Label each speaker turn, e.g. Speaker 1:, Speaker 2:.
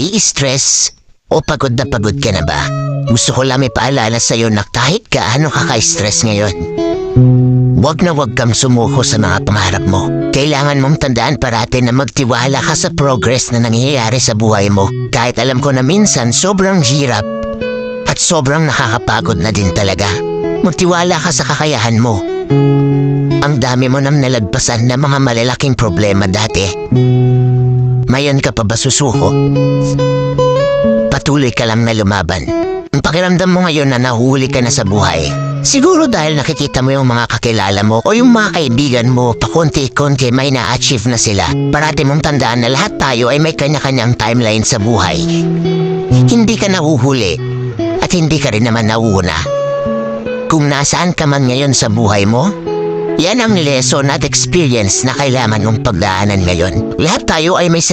Speaker 1: nai-stress o pagod ka na ba? Gusto ko lang may paalala sa'yo na kahit gaano ka ka-stress ngayon, wag na wag kang sumuko sa mga pangarap mo. Kailangan mong tandaan parati na magtiwala ka sa progress na nangyayari sa buhay mo. Kahit alam ko na minsan sobrang hirap at sobrang nakakapagod na din talaga. Magtiwala ka sa kakayahan mo. Ang dami mo nang nalagpasan na mga malalaking problema dati. Mayon ka pa ba susuko? Patuloy ka lang na lumaban. Ang pakiramdam mo ngayon na nahuli ka na sa buhay, siguro dahil nakikita mo yung mga kakilala mo o yung mga kaibigan mo pakunti-kunti may na-achieve na sila. Parati mong tandaan na lahat tayo ay may kanya-kanyang timeline sa buhay. Hindi ka nahuhuli at hindi ka rin naman nauuna. Kung nasaan ka man ngayon sa buhay mo, yan ang lesson at experience na kailangan mong pagdaanan ngayon. Lahat tayo ay may